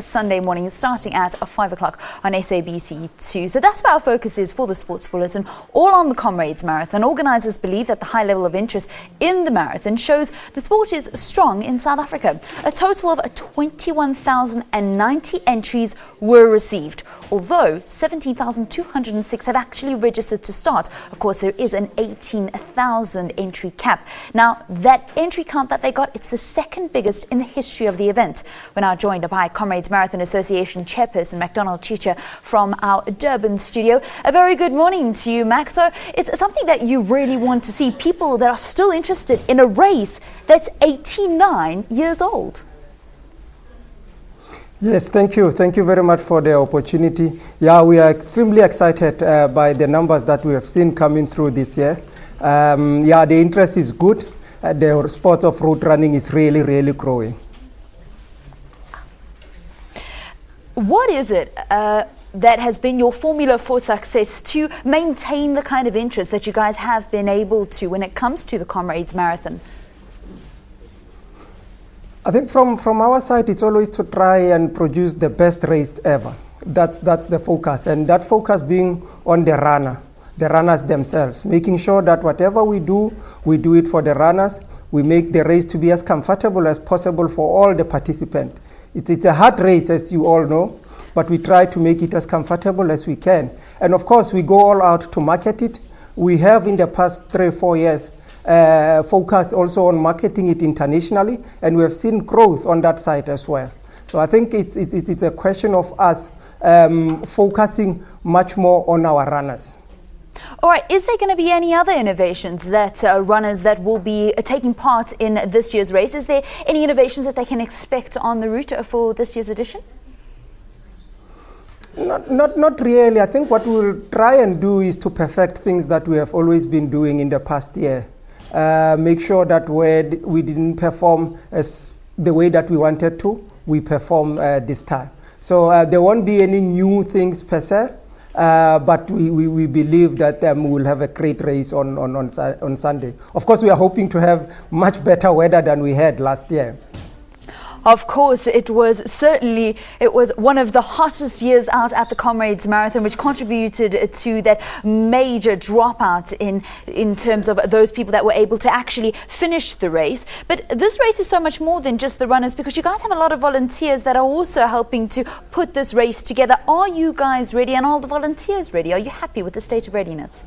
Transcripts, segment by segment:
Sunday morning, starting at 5 o'clock on SABC2. So that's where our focus is for the Sports Bulletin, all on the Comrades Marathon. Organisers believe that the high level of interest in the marathon shows the sport is strong in South Africa. A total of 21,090 entries were received, although 17,206 have actually registered to start. Of course, there is an 18,000 entry cap. Now, that entry count that they got, it's the second biggest in the history of the event. We're now joined by Comrades Marathon Association Chairperson McDonald Chitja from our Durban studio. A very good morning to you, Mac. So it's something that you really want to see, people that are still interested in a race that's 89 years old. Yes, thank you. Thank you very much for the opportunity. Yeah, we are extremely excited by the numbers that we have seen coming through this year. Yeah, the interest is good. The sport of road running is really growing. What is it that has been your formula for success to maintain the kind of interest that you guys have been able to when it comes to the Comrades Marathon? I think from our side, it's always to try and produce the best race ever. That's the focus, and that focus being on the runners themselves, making sure that whatever we do it for the runners. We make the race to be as comfortable as possible for all the participants. It's a hard race, as you all know, but we try to make it as comfortable as we can. And of course, we go all out to market it. We have in the past 3 or 4 years focused also on marketing it internationally, and we have seen growth on that side as well. So I think it's a question of us focusing much more on our runners. All right, is there going to be any other innovations that runners that will be taking part in this year's race? Is there any innovations that they can expect on the route for this year's edition? Not really. I think what we'll try and do is to perfect things that we have always been doing in the past year. Make sure that we didn't perform as the way that we wanted to, we perform this time. So there won't be any new things per se. But we believe that we will have a great race on Sunday. Of course, we are hoping to have much better weather than we had last year. Of course, it was one of the hottest years out at the Comrades Marathon, which contributed to that major dropout in terms of those people that were able to actually finish the race. But this race is so much more than just the runners, because you guys have a lot of volunteers that are also helping to put this race together. Are you guys ready, and are all the volunteers ready? Are you happy with the state of readiness?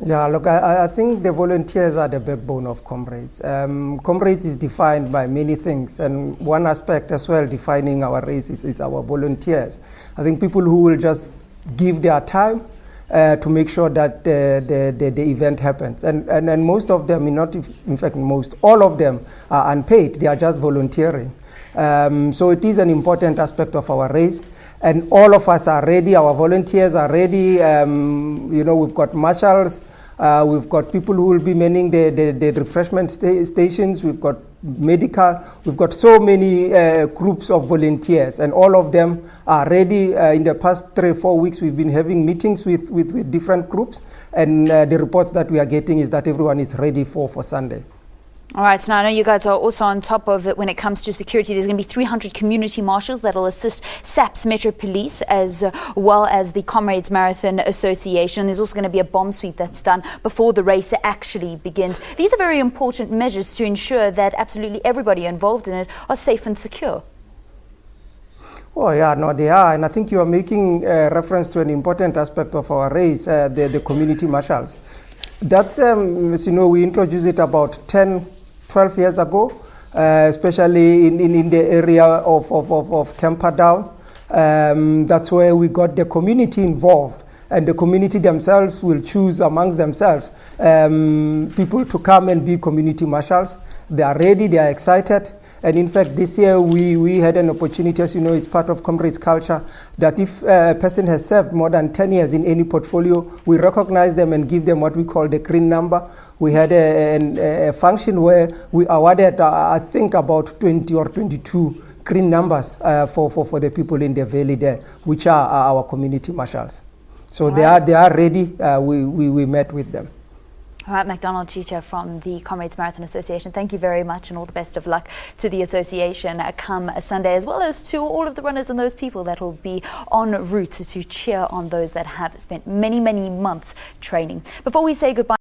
Yeah, look, I think the volunteers are the backbone of Comrades. Comrades is defined by many things, and one aspect as well defining our race is our volunteers. I think people who will just give their time to make sure that the event happens. And most of them, all of them are unpaid. They are just volunteering. So it is an important aspect of our race. And all of us are ready. Our volunteers are ready. We've got marshals. We've got people who will be manning the refreshment stations. We've got medical. We've got so many groups of volunteers, and all of them are ready. In the past 3 or 4 weeks, we've been having meetings with different groups, and the reports that we are getting is that everyone is ready for Sunday. All right, so now I know you guys are also on top of it when it comes to security. There's going to be 300 community marshals that will assist SAPS Metro Police as well as the Comrades Marathon Association. There's also going to be a bomb sweep that's done before the race actually begins. These are very important measures to ensure that absolutely everybody involved in it are safe and secure. Oh yeah, no, they are, and I think you are making reference to an important aspect of our race, the community marshals. That's, as you know, we introduced it about 12 years ago, especially in the area of Camperdown. That's where we got the community involved, and the community themselves will choose amongst themselves people to come and be community marshals. They are ready, they are excited. And in fact, this year we had an opportunity, as you know, it's part of Comrades culture, that if a person has served more than 10 years in any portfolio, we recognize them and give them what we call the green number. We had a function where we awarded, I think, about 20 or 22 green numbers for the people in the valley there, which are our community marshals. So they are ready. We met with them. All right, McDonald, Chitja from the Comrades Marathon Association, thank you very much and all the best of luck to the association come Sunday, as well as to all of the runners and those people that will be en route to cheer on those that have spent many, many months training. Before we say goodbye,